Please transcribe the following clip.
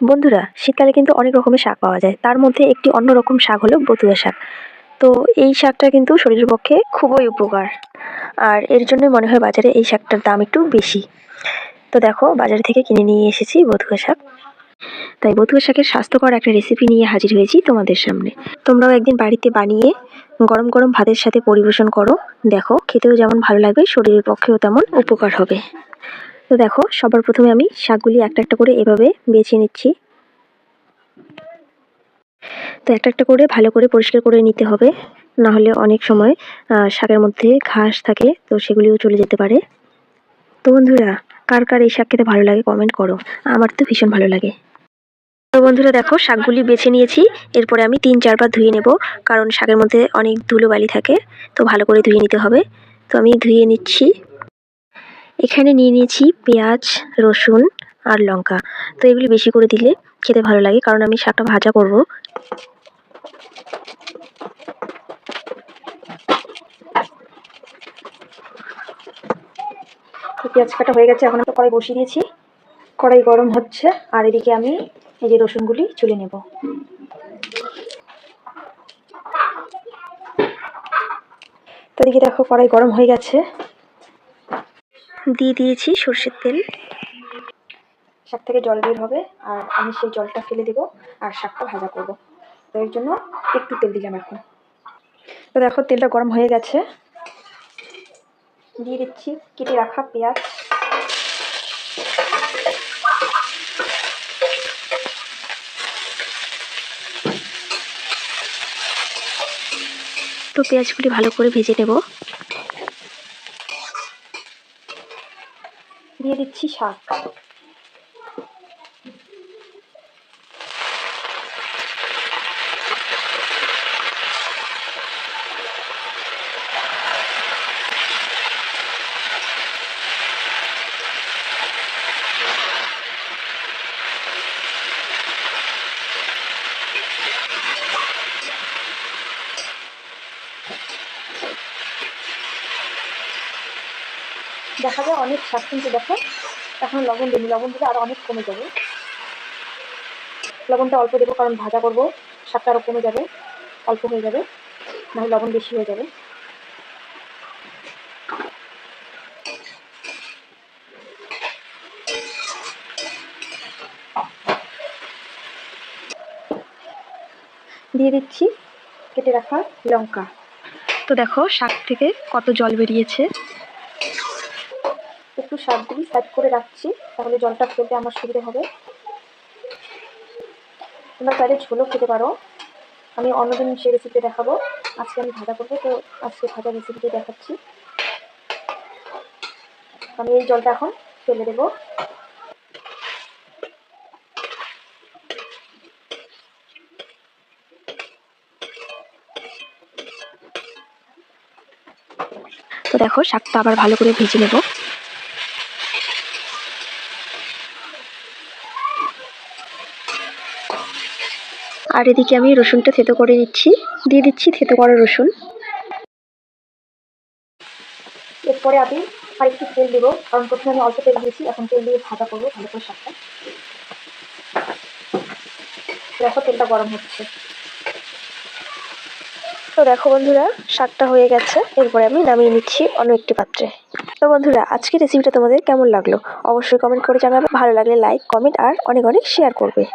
বন্ধুরা, শীতকালে কিন্তু অনেক রকমের শাক পাওয়া যায়। তার মধ্যে একটি অন্যরকম শাক হলো বথুয়া শাক। তো এই শাকটা কিন্তু শরীরের পক্ষে খুবই উপকার। আর এর জন্যই মনে হয় বাজারে এই শাকটার দাম একটু বেশি। তো দেখো, বাজার থেকে কিনে নিয়ে এসেছি বথুয়া শাক। তাই বথুয়া শাকের স্বাস্থ্যকর একটা রেসিপি নিয়ে হাজির হয়েছি তোমাদের সামনে। তোমরাও একদিন বাড়িতে বানিয়ে গরম গরম ভাতের সাথে পরিবেশন করো। দেখো, খেতেও যেমন ভালো লাগবে, শরীরের পক্ষেও তেমন উপকার হবে। তো দেখো, সবার প্রথমে আমি শাকগুলি একটা একটা করে এভাবে বেছে নিচ্ছি। তো একটা একটা করে ভালো করে পরিষ্কার করে নিতে হবে, না হলে অনেক সময় শাকের মধ্যে ঘাস থাকে, তো সেগুলিও চলে যেতে পারে। তো বন্ধুরা, কার কার এই শাক খেতে ভালো লাগে কমেন্ট করো। আমার তো ভীষণ ভালো লাগে। তো বন্ধুরা দেখো, শাকগুলি বেছে নিয়েছি। এরপরে আমি 3-4 বার ধুয়ে নেব, কারণ শাকের মধ্যে অনেক ধুলোবালি থাকে, তো ভালো করে ধুয়ে নিতে হবে। তো আমি ধুয়ে নিচ্ছি। এখানে নিয়ে নিয়েছি পেঁয়াজ, রসুন আর লঙ্কা। তো এগুলি বেশি করে দিলে খেতে ভালো লাগে, কারণ আমি শাকটা ভাজা করব। পেঁয়াজ কাটা হয়ে গেছে, এখন একটা কড়াই বসিয়ে দিয়েছি। কড়াই গরম হচ্ছে, আর এদিকে আমি এই যে রসুনগুলি ছুলে নেব। তো এদিকে দেখো, কড়াই গরম হয়ে গেছে, দিয়ে দিয়েছি সর্ষের তেল। শাক থেকে জল বের হবে, আর আমি সেই জলটা ফেলে দেবো আর শাকটা ভাজা করব। তো এর জন্য একটু তেল দিলাম এখন। তো দেখো, তেলটা গরম হয়ে গেছে, দিয়ে দিচ্ছি কেটে রাখা পেঁয়াজ। তো পেঁয়াজগুলি ভালো করে ভেজে নেব। দিয়ে দিচ্ছি শাক। দেখা যায় অনেক শাক কিন্তু দেখো এখন লবণ দিই, লবণ দিলে আরো অনেক কমে যাবে। লবণটা অল্প দেবো, কারণ ভাজা করবো, শাকটা আরো কমে যাবে, অল্প হয়ে যাবে, নাহলে লবণ বেশি হয়ে যাবে। দিয়ে দিচ্ছি কেটে রাখা লঙ্কা। তো দেখো, শাক থেকে কত জল বেরিয়েছে। একটু শাকগুলি সাইড করে রাখছি, তাহলে জলটা ফেলতে আমার সুবিধা হবে। তোমরা চাইলে ঝোলও খেতে পারো, আমি অন্যদিন সেই রেসিপি দেখাবো। আজকে আমি ভাজা করবো, তো আজকে ভাজা রেসিপিটি দেখাচ্ছি। আমি এই জলটা এখন ফেলে দেবো। তো দেখো, শাকটা আবার ভালো করে ভেজে নেব। আর এদিকে আমি রসুনটা থেতো করে নিচ্ছি, দিয়ে দিচ্ছি থেতো করা রসুন। এরপরে আমি আর একটু তেল দেবো, কারণ প্রথমে আমি অল্প তেল দিয়েছি, এখন তেল দিয়ে ভাজা করবো ভালো করে শাকটা। দেখো, তেলটা গরম হচ্ছে। তো দেখো বন্ধুরা, শাকটা হয়ে গেছে, এরপরে আমি নামিয়ে নিচ্ছি অন্য একটি পাত্রে। তো বন্ধুরা, আজকের রেসিপিটা তোমাদের কেমন লাগলো অবশ্যই কমেন্ট করে জানাবে। ভালো লাগলে লাইক, কমেন্ট আর অনেক অনেক শেয়ার করবে।